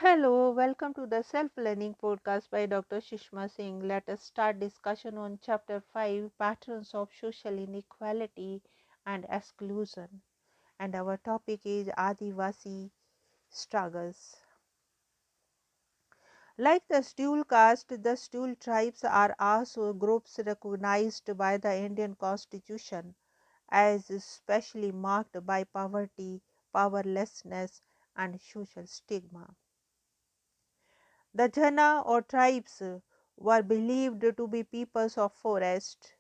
Hello, welcome to the Self Learning Podcast by Dr. Shishma Singh. Let us start discussion on Chapter 5 Patterns of Social Inequality and Exclusion. And our topic is Adivasi struggles. Like the scheduled caste, the scheduled tribes are also groups recognized by the Indian Constitution as especially marked by poverty, powerlessness, and social stigma. The Jana or tribes were believed to be peoples of forest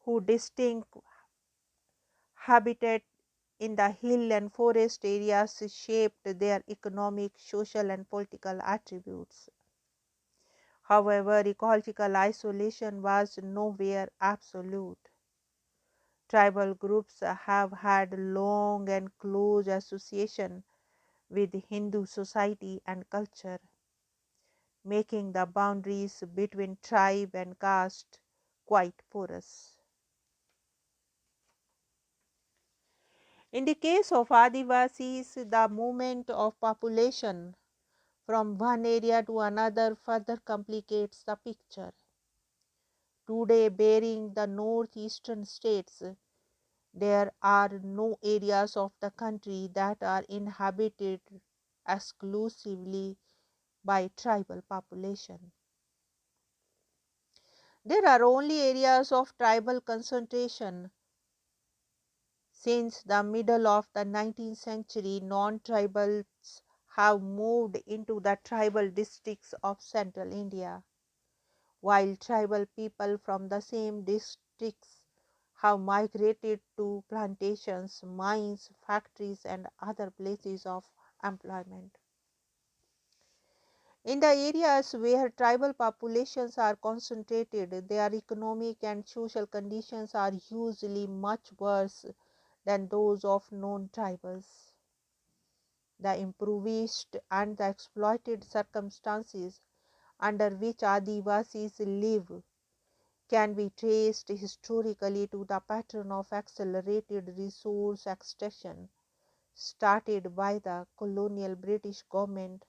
who distinct habitat in the hill and forest areas shaped their economic, social and political attributes. However, ecological isolation was nowhere absolute. Tribal groups have had long and close association with Hindu society and culture, making the boundaries between tribe and caste quite porous. In the case of Adivasis, the movement of population from one area to another further complicates the picture. Today, bearing the northeastern states, there are no areas of the country that are inhabited exclusively by tribal population. There are only areas of tribal concentration. Since the middle of the 19th century, non-tribals have moved into the tribal districts of central India, while tribal people from the same districts have migrated to plantations, mines, factories, and other places of employment. In the areas where tribal populations are concentrated, their economic and social conditions are usually much worse than those of non-tribals. The impoverished and the exploited circumstances under which Adivasis live can be traced historically to the pattern of accelerated resource extraction started by the colonial British government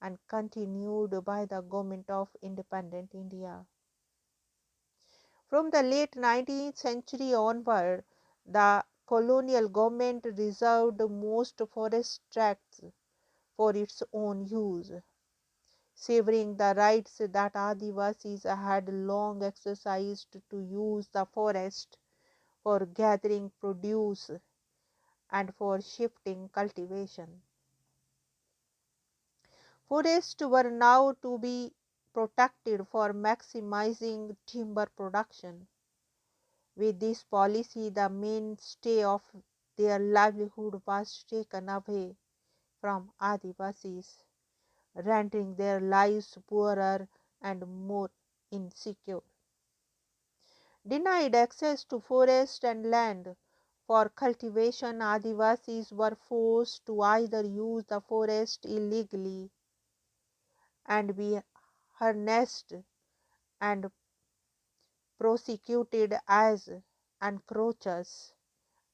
and continued by the government of independent India. From the late 19th century onward, the colonial government reserved most forest tracts for its own use, severing the rights that Adivasis had long exercised to use the forest for gathering produce and for shifting cultivation. Forests were now to be protected for maximizing timber production. With this policy, the mainstay of their livelihood was taken away from Adivasis, rendering their lives poorer and more insecure. Denied access to forest and land for cultivation, Adivasis were forced to either use the forest illegally and be harnessed and prosecuted as encroachers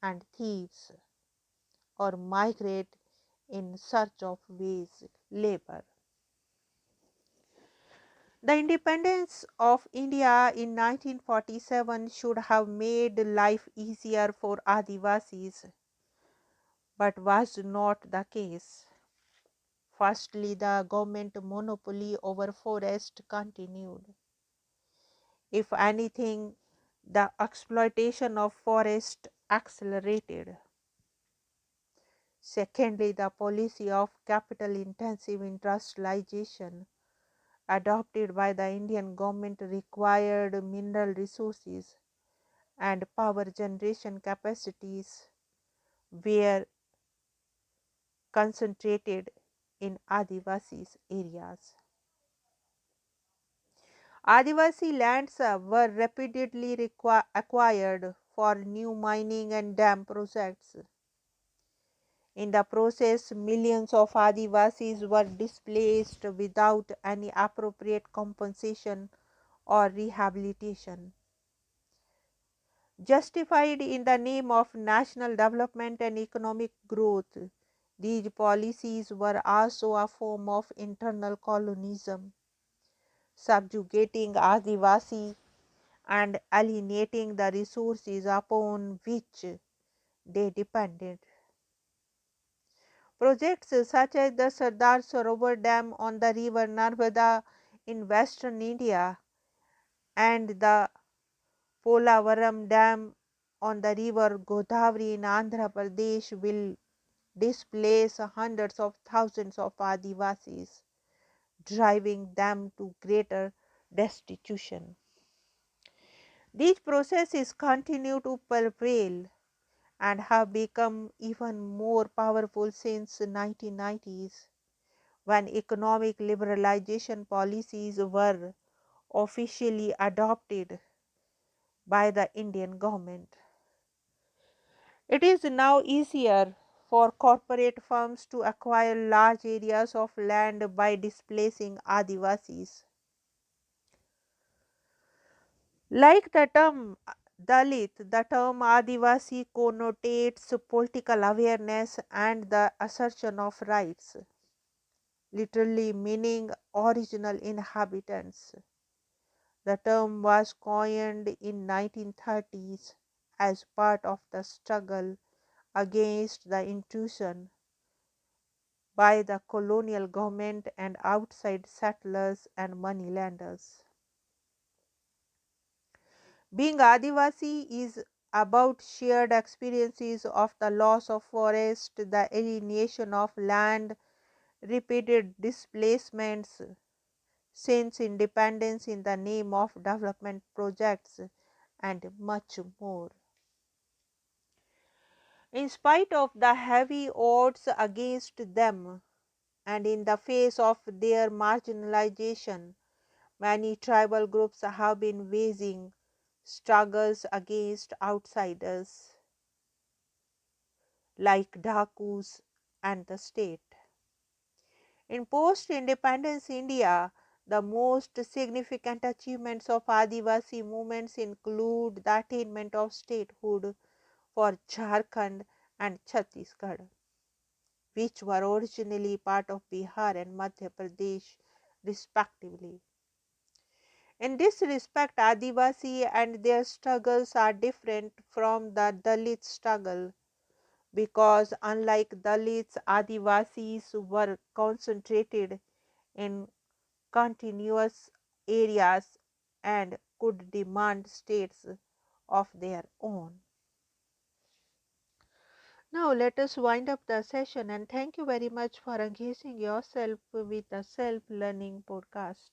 and thieves, or migrate in search of wage labor. The independence of India in 1947 should have made life easier for Adivasis, but was not the case. Firstly, the government monopoly over forest continued. If anything, the exploitation of forest accelerated. Secondly, the policy of capital intensive industrialization adopted by the Indian government required mineral resources and power generation capacities were concentrated in Adivasis areas. Adivasi lands were repeatedly acquired for new mining and dam projects. In the process, millions of Adivasis were displaced without any appropriate compensation or rehabilitation. Justified in the name of national development and economic growth, These policies were also a form of internal colonialism, subjugating Adivasi and alienating the resources upon which they depended. Projects such as the Sardar Sarovar Dam on the river Narmada in western India and the Polavaram Dam on the river Godavari in Andhra Pradesh will displace hundreds of thousands of Adivasis, driving them to greater destitution. These processes continue to prevail and have become even more powerful since the 1990s, when economic liberalization policies were officially adopted by the Indian government. It is now easier for corporate firms to acquire large areas of land by displacing Adivasis. Like the term Dalit, the term Adivasi connotates political awareness and the assertion of rights, literally meaning original inhabitants. The term was coined in 1930s as part of the struggle against the intrusion by the colonial government and outside settlers and moneylenders. Being Adivasi is about shared experiences of the loss of forest, the alienation of land, repeated displacements since independence in the name of development projects, and much more. In spite of the heavy odds against them and in the face of their marginalization, many tribal groups have been waging struggles against outsiders like Dhakus and the state. In post independence India, the most significant achievements of Adivasi movements include the attainment of statehood for Jharkhand and Chhattisgarh, which were originally part of Bihar and Madhya Pradesh, respectively. In this respect, Adivasi and their struggles are different from the Dalit struggle because, unlike Dalits, Adivasis were concentrated in continuous areas and could demand states of their own. Now, let us wind up the session and thank you very much for engaging yourself with the Self Learning Podcast.